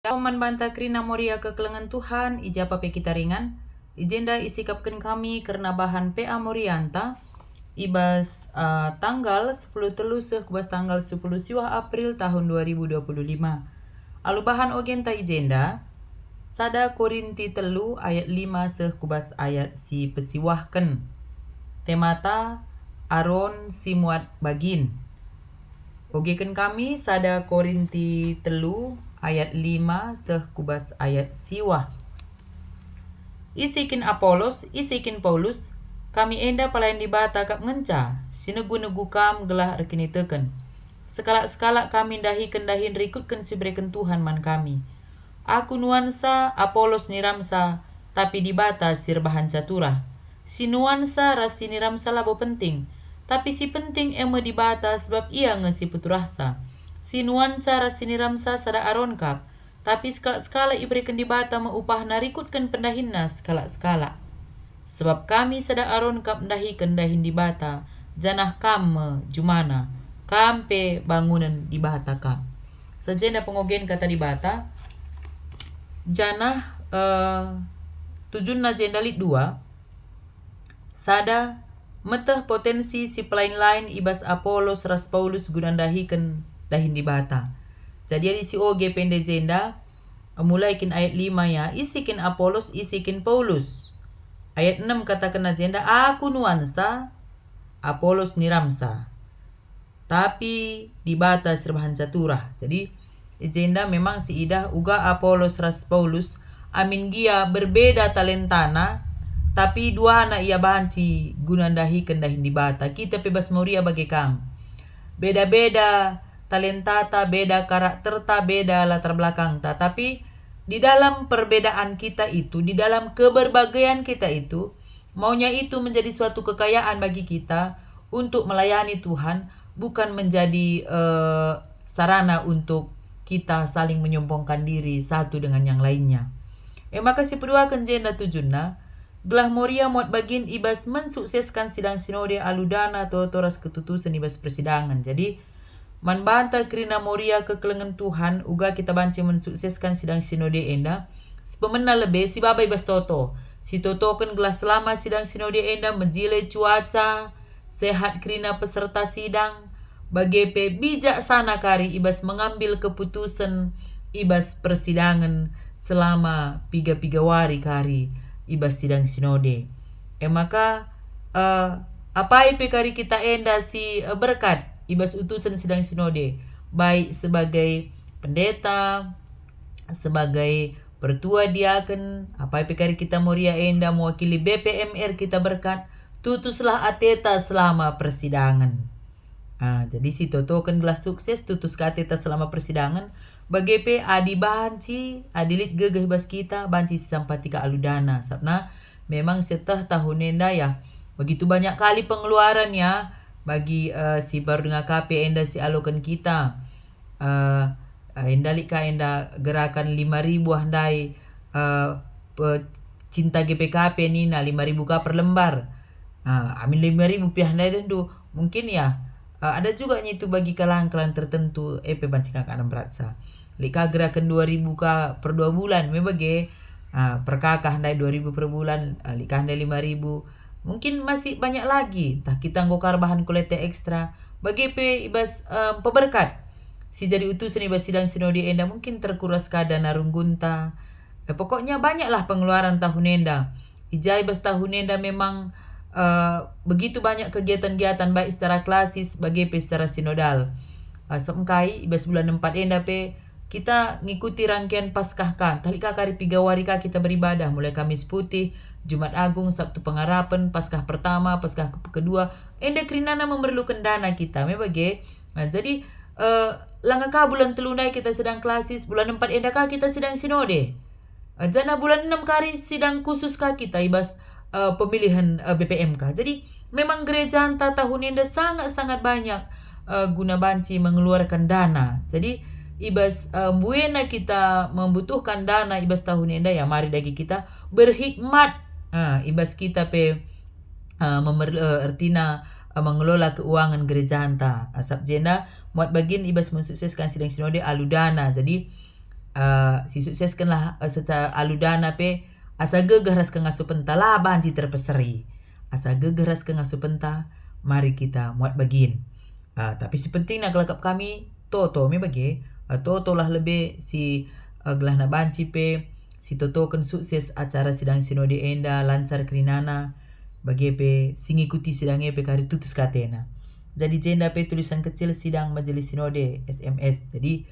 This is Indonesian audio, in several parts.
Oman banta krina moria kekelengan Tuhan, ijapa pe kita ringan. Ijenda isikapkan kami karena bahan PA Morianta. Ibas tanggal 10 telusih kubas tanggal 10 siwah April tahun 2025. Alu bahan ogenta ijenda. Sada Korinti telu ayat 5 seh kubas ayat si pesiwahken. Temata Aron si muat bagin. Ogekan kami sada Korinti telu ayat 5 seh kubas ayat siwah. Isikin Apolos, isikin Paulus, kami enda palayan di bata kap ngenca, sinegu-negu kam gelah rekini teken. Sekala-sekala kami dahikan dahin rikutkan sibreken Tuhan man kami. Aku nuansa, Apolos niramsa, tapi di bata sirbahan caturah. Si nuansa ras si niramsa labo penting, tapi si penting eme di bata sebab ia ngesi puturahsa. Si nuansa ras si niramsa sada aron kap, tapi skala-skala iberikan di bata meupah narikutkan pendahinna skala-skala. Sebab kami sada aron kap ndahikan dahin di bata, janah kam jumana, kampe bangunan di bata kam. Sejenda pengogen kata di bata, janah tujunna jendalit 2, sada meteh potensi si pelain-lain ibas Apolos ras Paulus gunandahikan dahin di bata. Jadi di si oge pende jenda mulai kin ayat 5 ya, isikin Apolos, isikin Paulus. Ayat 6 katakan agenda, aku nuansa, Apolos niramsa. Tapi di bata sirbahan caturah. Jadi agenda memang si idah uga Apolos ras Paulus amin gia berbeda talentana, tapi dua anak ia banci gunandahi kendahin di bata. Kita bebas moria bagi kang. Beda-beda talentata, beda karakterta, beda latar belakang ta. Tapi di dalam perbedaan kita itu, di dalam keberbagaian kita itu, maunya itu menjadi suatu kekayaan bagi kita untuk melayani Tuhan, bukan menjadi sarana untuk kita saling menyombongkan diri satu dengan yang lainnya. Maka si kedua kenjenda tujunna, gelah moria muat bagin ibas mensukseskan sidang sinode aludana atau toras ketutusan ibas persidangan. Jadi man banta krina moria kekelengan Tuhan uga kita banci mensukseskan sidang sinode enda. Sepemena lebih si baba ibas toto. Si toto kan gelah selama sidang sinode enda menjile cuaca, sehat krina peserta sidang, bagepe bijaksana kari ibas mengambil keputusan ibas persidangan selama piga wari kari ibas sidang sinode. Maka apa ipe kari kita enda si berkat ibas utusan sidang sinode, baik sebagai pendeta, sebagai pertua diaken, apa ipe kari kita moria enda mewakili BPMR kita berkat, tutuslah ateta selama persidangan. Jadi si toto kan gelas sukses tutus ke ateta selama persidangan. Bagepe adi banci, adilit gegeh bas kita, banci sampatika aludana. Sabna memang setah tahun enda ya, begitu banyak kali pengeluarannya bagi si baru dengan KP enda si alokan kita. Enda lika enda gerakan 5.000 handai cinta GPKP ni na 5.000 ka per lembar. Amin 5.000 pihak handai dan tu mungkin ya. Ada juga itu bagi kalangan tertentu banci kakak beratsa. Lika gerakan 2.000 ka per 2 bulan membagi per kakak handai 2.000 per bulan, lika handai 5.000. Mungkin masih banyak lagi. Tah kita ngokar bahan kolete ekstra bagi ibas peberkat. Si jadi utusan ibas sidang sinode enda mungkin terkuras kada narung gunta. Pokoknya banyaklah pengeluaran tahun enda. Ijai ibas tahun enda memang begitu banyak kegiatan-kegiatan baik secara klasis bagi secara sinodal. Semkai ibas bulan 4 enda kita ngikuti rangkaian Paskah kan. Talika kari piga warika kita beribadah mulai Kamis Putih, Jumat Agung, Sabtu Pengharapan, Paskah pertama, Paskah kedua. Enda krinana memerlukan dana kita. Membagi. Jadi langkah bulan telunai kita sedang klasis, bulan 4 enda kah kita sedang sinode. Jana bulan 6 kari sidang khusus kah kita ibas pemilihan BPMK. Jadi memang gereja anta tahun enda sangat-sangat banyak guna banci mengeluarkan dana. Jadi ibas buena kita membutuhkan dana ibas tahun enda ya mari dagi kita berhikmat. Ibas kita artina mengelola keuangan gereja anta. Asap jena muat bagin ibas mensukseskan sidang sinode aludana. Jadi si sukseskanlah secara aludana pe asa gegeras ke ngasu penta lah banci terpeseri. Asa gegeras ke ngasu penta, mari kita muat bagin. Tapi si penting nak kelakap kami toto me bagi. Toto lah lebih si gelah na banci pe si toto kan sukses acara sidang sinode enda lancar kerinana bagi pe singikuti sidang pe kari tutus katena. Jadi jenda pe tulisan kecil sidang majelis sinode SMS. Jadi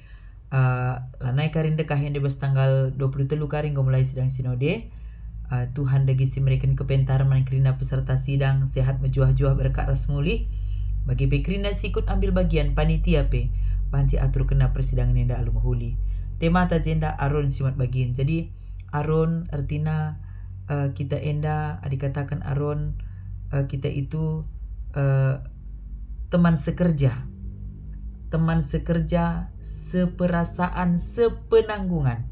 lanai karin dekah yang debas tanggal 23 karing mulai sidang sinode. Tuhan dagi si mereka kepentaran kerina peserta sidang sehat menjuah-juah berkat rasmuli. Bagi pe kerina sikut ambil bagian panitia pe banci atur kena persidangan yang dah alu mahuli. Tema ta jenda aron simat bagian. Jadi aron artina kita enda dikatakan aron kita itu teman sekerja. Teman sekerja, seperasaan, sepenanggungan.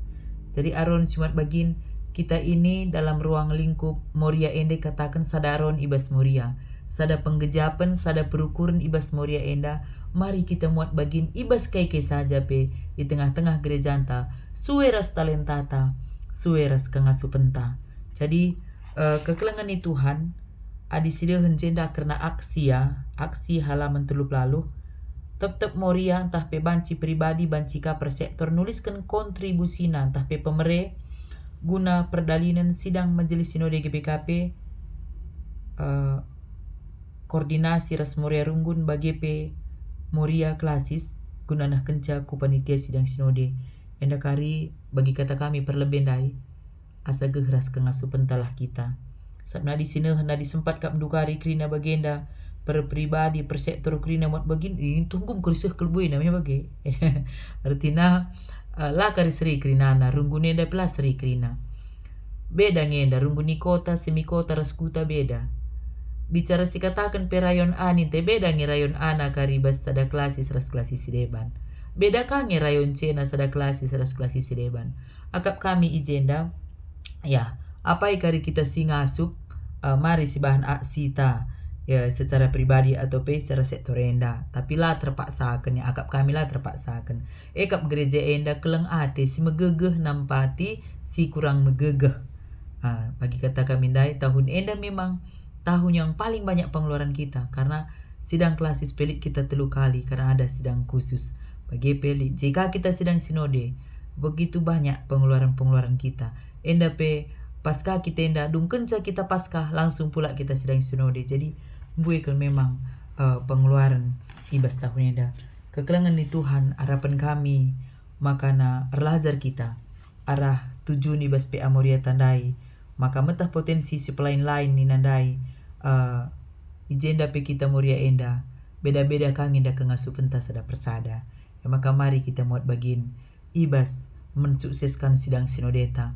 Jadi aron simat bagin kita ini dalam ruang lingkup Moria ende katakan sadaron ibas Moria. Sada penggejapan, sada perukuran ibas Moria enda. Mari kita muat bagin ibas kai saja pe di tengah-tengah gereja anta. Sueras talentata, sueras kengasu penta. Jadi kekelengan ni Tuhan adi sideun jenda karena aksi halaman telup lalu. Tetap Moria entah pe banci pribadi banci ka per sektor nuliskan kontribusina entah pe pemere guna perdalinan sidang majelis sinode GPKP koordinasi ras Moria Runggun bagi pe Moria klasis guna nah kenca ku panitia sidang sinode enda kari bagi kata kami perlebendai asa gehras kengasu pentalah kita sabna di sini hendak disempat kap mendukari krina bagenda per pribadi per sektor krina mat bagin tunggum kurisah kelbui namanya bagi artina la kari seri krina na runggune da plus seri krina beda ngenda rungguni kota semikota raskuta beda bicara si katakan pe rayon ani te beda ngi rayon ana kari bas sada klasis ras klasis sideban beda ka ngi rayon cena sada klasis ras klasis sideban akap kami ijenda ya apa kari kita singasup mari si bahan aksita ya secara pribadi atau secara sektor enda tapi lah terpaksakan ya akap kami lah terpaksakan kap gereja enda keleng ate si megegeh nampati si kurang megegeh bagi kata kami dai tahun enda memang tahun yang paling banyak pengeluaran kita karena sidang klasis pelik kita 3 kali karena ada sidang khusus bagi pelik jika kita sidang sinode begitu banyak pengeluaran kita enda pe pasca kita enda dung kenca kita pasca langsung pula kita sidang sinode jadi buikel memang pengeluaran ibas tahun enda kekelangan ni Tuhan harapan kami makana erlazar kita arah tujuan ibas PA Moria tandai maka metah potensi si pelain lain ni nandai ijenda pe kita Moria enda beda-beda kang enda kengasu pentas ada persada ya, maka mari kita muat bagin ibas mensukseskan sidang sinodeta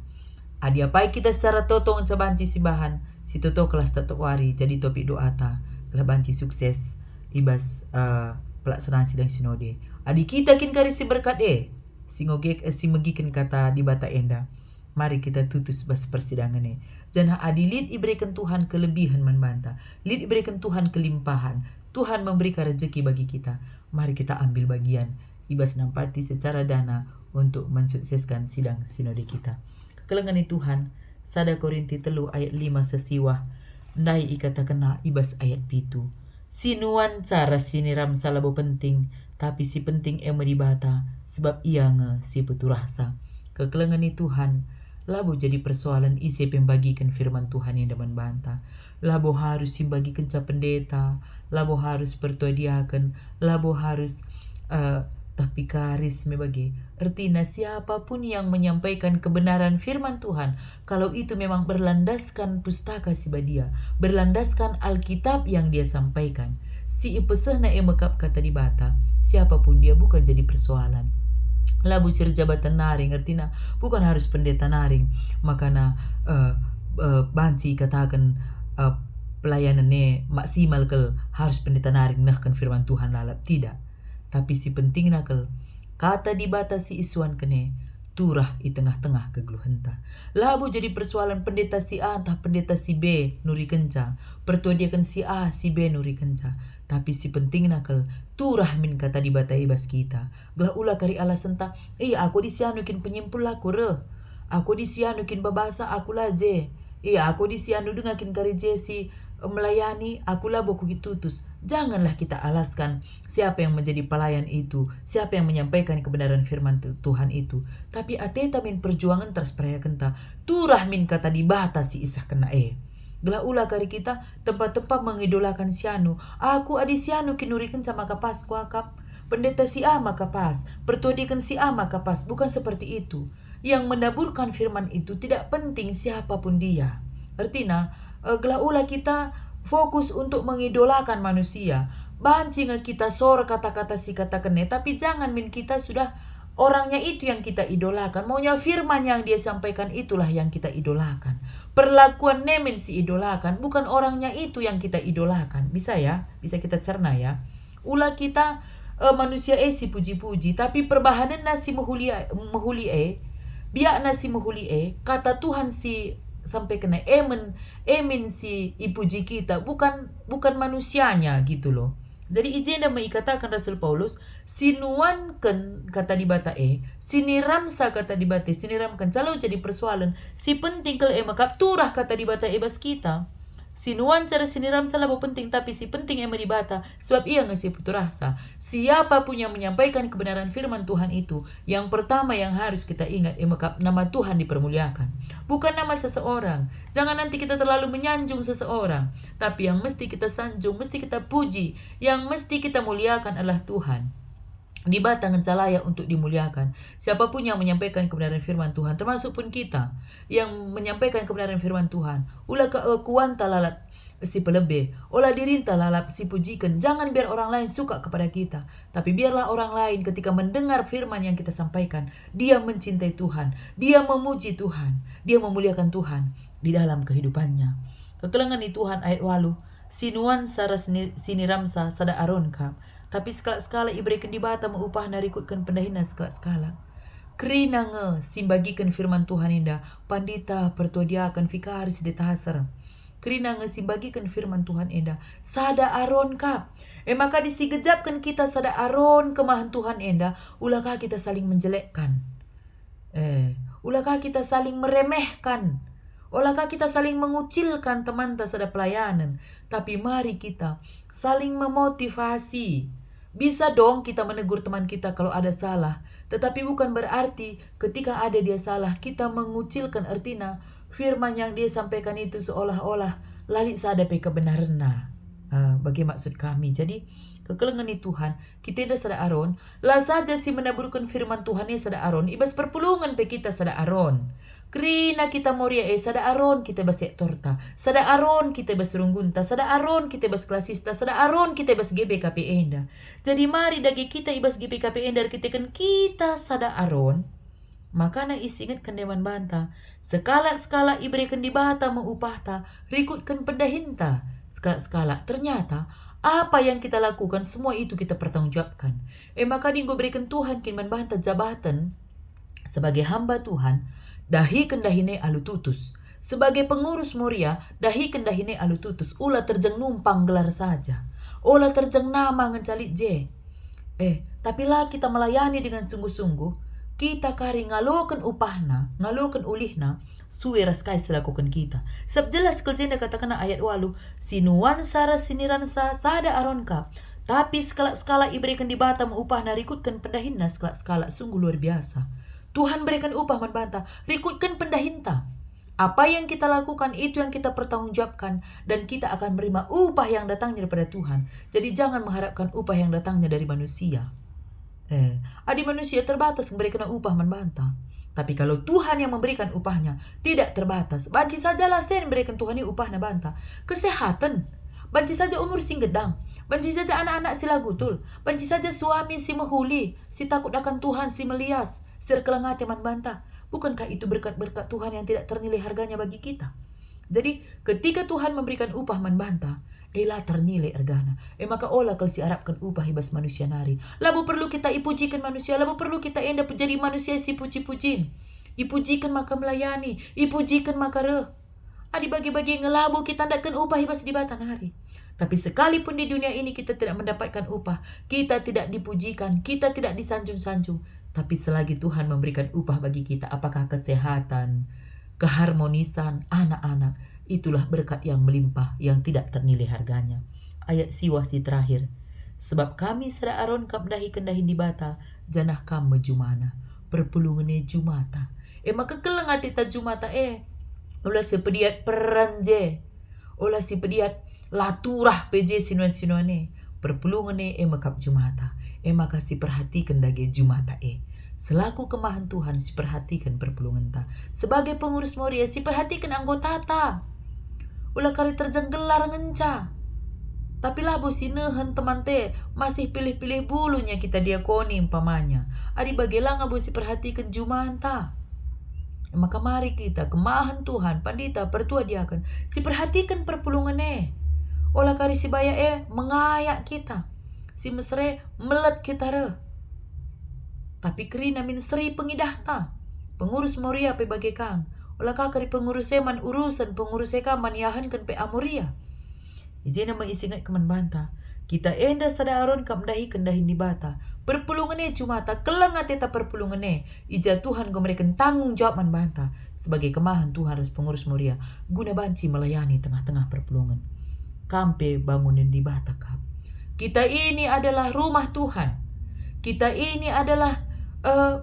adi apai kita secara totong cabanci si bahan si toto kelas tetap wari jadi topik doa ta kelah banci sukses ibas pelaksanaan sidang sinode adi kita kin kari si berkat si megikin kata di bata enda mari kita tutus bas persidangan jangan adi lid iberikan Tuhan kelebihan membantah lid iberikan Tuhan kelimpahan Tuhan memberikan rezeki bagi kita mari kita ambil bagian ibas nampati secara dana untuk mensukseskan sidang sinode kita kelengan Tuhan sada Korinti 3 ayat 5 sesiwah ndai ikata kena ibas ayat pitu sinuan cara siniram salabo penting tapi si penting ema dibata sebab ia nge si peturasa kekelengan Tuhan labo jadi persoalan isi pembagikan firman Tuhan yang daman banta labo harus bagi kenca pendeta labo harus pertuadiakan labo harus tapi karis bagi artinya siapapun yang menyampaikan kebenaran firman Tuhan kalau itu memang berlandaskan pustaka si badia berlandaskan Alkitab yang dia sampaikan si ipesehna emekap kata di bata siapapun dia bukan jadi persoalan labu sir jabatan naring artinya bukan harus pendeta naring makana banci katakan pelayanannya maksimal kel harus pendeta naring nahkan firman Tuhan lalap tidak tapi si penting nakal kata dibatasi isuan kene turah i tengah-tengah kegeluhenta. Labu jadi persoalan pendeta si A entah pendeta si B nuri kenca. Pertuadiakan si A si B nuri kenca. Tapi si penting nakal turah min kata di bata ibas kita. Gelah ulah kari alasan ta, aku disianukin penyimpul aku reh. Aku disianukin babasa aku lah je. Aku disianu dengakin kari je si melayani, akulah boku tutus. Janganlah kita alaskan siapa yang menjadi pelayan itu, siapa yang menyampaikan kebenaran firman Tuhan itu. Tapi ateta min perjuangan tersperaya kenta, turah min kata dibatasi isah kena Gelah ulah kari kita tempat-tempat mengidolakan sianu. Aku adi sianu kinurikan sama kapas kuakap. Pendeta si A maka pas, pertuadikan si A maka pas. Bukan seperti itu. Yang menaburkan firman itu tidak penting siapapun dia. Artinya, gelah ulah kita fokus untuk mengidolakan manusia. Banci kita sor kata-kata si kata kene, tapi jangan min kita sudah orangnya itu yang kita idolakan. Maunya firman yang dia sampaikan itulah yang kita idolakan. Perlakuan nemen si idolakan, bukan orangnya itu yang kita idolakan. Bisa ya? Bisa kita cerna ya? Ulah kita manusia si puji-puji, tapi perbahanan nasi mahuli biak nasi mahuli kata Tuhan si sampai kena emin si ipuji kita, bukan manusianya gitu loh. Jadi ijenda mengikatakan Rasul Paulus sinuankan kata di bata siniramsa kata di bata siniramkan kalau jadi persoalan si penting kalau maka turah kata di bata bas kita. Sinuan cara siniram salah penting, tapi si penting yang meribata sebab ia ngasih putus rasa. Siapapun yang menyampaikan kebenaran firman Tuhan itu, yang pertama yang harus kita ingat maka nama Tuhan dipermuliakan, bukan nama seseorang. Jangan nanti kita terlalu menyanjung seseorang, tapi yang mesti kita sanjung, mesti kita puji, yang mesti kita muliakan adalah Tuhan. Di batangan layak untuk dimuliakan. Siapapun yang menyampaikan kebenaran firman Tuhan, termasuk pun kita yang menyampaikan kebenaran firman Tuhan, ulah kuanta lalap si pelebih, olah dirinta lalap si pujikan. Jangan biar orang lain suka kepada kita, tapi biarlah orang lain ketika mendengar firman yang kita sampaikan, dia mencintai Tuhan, dia memuji Tuhan, dia memuliakan Tuhan di dalam kehidupannya. Kekelengan di Tuhan ayat 8, sinuan sara siniramsa sada aron kap. Tapi skala-skala iberikan di bata mengupah narikutkan pendahina skala-skala. Kerina simbagikan firman Tuhan indah, pandita pertuadiakan fikaris detahasar. Kerina simbagikan firman Tuhan indah, sada aron kap. Maka disigejapkan kita sada aron kemahan Tuhan indah, ulahkah kita saling menjelekkan? Ulahkah kita saling meremehkan? Ulahkah kita saling mengucilkan teman sada pelayanan? Tapi mari kita saling memotivasi. Bisa dong kita menegur teman kita kalau ada salah, tetapi bukan berarti ketika ada dia salah kita mengucilkan. Artinya firman yang dia sampaikan itu seolah-olah lali sadape kebenaranna. Bagi maksud kami. Jadi kekelengan di Tuhan kita tidak sada aron lah saja si menaburkan firman Tuhan sada aron ibas perpulungan pe kita sada aron. Krina kita moria sada aron kita bas torta, sada aron kita bas runggunta, sada aron kita bas klasista, sada aron kita bas GBKP enda. Jadi mari dagi kita ibas GBKP enda kita kan kita sada aron. Maka na isingat kandeman banta, skala-skala iberikan di bata mengupahta, rikutkan pendahinta, skala-skala ternyata apa yang kita lakukan semua itu kita pertanggungjawabkan. Maka dinggo berikan Tuhan kinman banta jabatan sebagai hamba Tuhan. Dahi kendahine alututus. Sebagai pengurus Moria, dahi kendahine alututus. Ulah terjeng numpang gelar saja. Ulah terjeng nama ngencalik je. Tapi lah kita melayani dengan sungguh-sungguh. Kita kari ngalukan upahna, ngalukan ulihna, suwe raskai selakukan kita. Sebab jelas keljenda katakan ayat 8, sinuan sara siniran sada aron kap. Tapi skala-skala iberikan di bata upahna rikutkan pendahinna skala-skala sungguh luar biasa. Tuhan berikan upah membantah, rikutkan pendahinta. Apa yang kita lakukan itu yang kita pertanggungjawabkan dan kita akan menerima upah yang datangnya daripada Tuhan. Jadi jangan mengharapkan upah yang datangnya dari manusia. Adi manusia terbatas memberikan upah membantah. Tapi kalau Tuhan yang memberikan upahnya tidak terbatas, banci sajalah sen berikan Tuhan ini upah bantah. Kesehatan, banci saja umur sing gedang, banci saja anak-anak sila gutul, banci saja suami si mahuli, si takut akan Tuhan si melias. Serkelengate man bantah. Bukankah itu berkat-berkat Tuhan yang tidak ternilai harganya bagi kita? Jadi ketika Tuhan memberikan upah man bantah, Ela ternilai ergana. Maka olah kalau si harapkan upah hibas manusia nari. Labu perlu kita ipujikan manusia. Labu perlu kita enda menjadi manusia si puji-pujin. Ipujikan maka melayani. Ipujikan maka reh. Adi bagi-bagi ngelabu kita ndakkan upah hibas di batan hari. Tapi sekalipun di dunia ini kita tidak mendapatkan upah. Kita tidak dipujikan. Kita tidak disanjung-sanjung. Tapi selagi Tuhan memberikan upah bagi kita. Apakah kesehatan, keharmonisan, anak-anak. Itulah berkat yang melimpah, yang tidak ternilai harganya. Ayat siwasi terakhir. Sebab kami sera aron kap dahi kendahin di bata, janah kam mejumana. Perpulungane jumata. Maka kelengat ita jumata Ulah si pediat peranje. Ulah si pediat laturah peje sinuan-sinuane. Perpulungane makap jumata. Maka si perhatikan dage jumata Selaku kemahan Tuhan si perhatikan perpulungan ta. Sebagai pengurus Moria si perhatikan anggota ta. Ulah kari terjenggelar ngenca. Tapi lah nehen teman te masih pilih-pilih bulunya kita diakoni umpamanya. Adi bagelang abu si perhatikan jumaan ta. Maka mari kita kemahan Tuhan pandita pertua diakan si perhatikan perpulungan Olah kari si baya mengayak kita. Si mesre melet kita re. Tapi kerina min seri pengidah ta. Pengurus Moria pe bagi kang. Olah kakari pengurus man urusan pengurus man yahan kan pe amoria. Ijena mengisingat keman banta. Kita enda sada aron kam dahi kendahin di bata. Perpulungane cuma ta kelengat eta perpulungane. Ija Tuhan memberikan tanggung jawab man banta. Sebagai kemahan Tuhan harus pengurus Moria. Guna banci melayani tengah-tengah perpulungan. Kampe bangunin di bata kap. Kita ini adalah rumah Tuhan. Kita ini adalah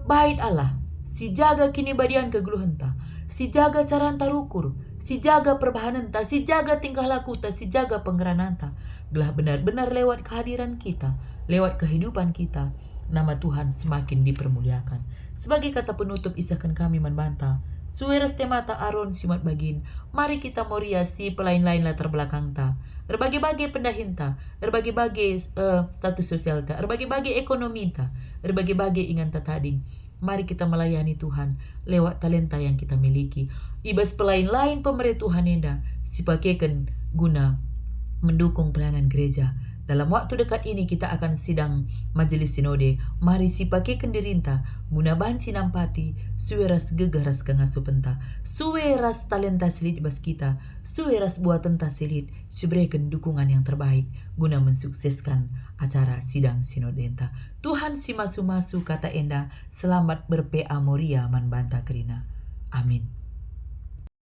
bait Allah. Si jaga kini badian kegeluhenta. Si jaga caranta rukur. Si jaga perbahananta. Si jaga tingkah lakuta. Si jaga penggerananta. Gelah benar-benar lewat kehadiran kita. Lewat kehidupan kita. Nama Tuhan semakin dipermuliakan. Sebagai kata penutup isahkan kami membantah. Suweras temata aron simat bagin. Mari kita Moria si pelain-lain latar belakang ta. Berbagai-bagai pendahinta, berbagai-bagai status sosial ta, berbagai-bagai ekonomi ta, berbagai-bagai ingan ta tading. Mari kita melayani Tuhan lewat talenta yang kita miliki. Ibas pelain-lain pemerintah Tuhan enda sipakekan guna mendukung pelayanan gereja. Dalam waktu dekat ini kita akan sidang majelis sinode. Mari sipakekan dirinta guna banci nampati suweras gegaras kangasup penta. Suweras talenta silit bas kita. Suweras buatan ta silit. Subrekan dukungan yang terbaik guna mensukseskan acara sidang sinode enta. Tuhan si masu-masu kata enda. Selamat berPA Moria man banta kerina. Amin.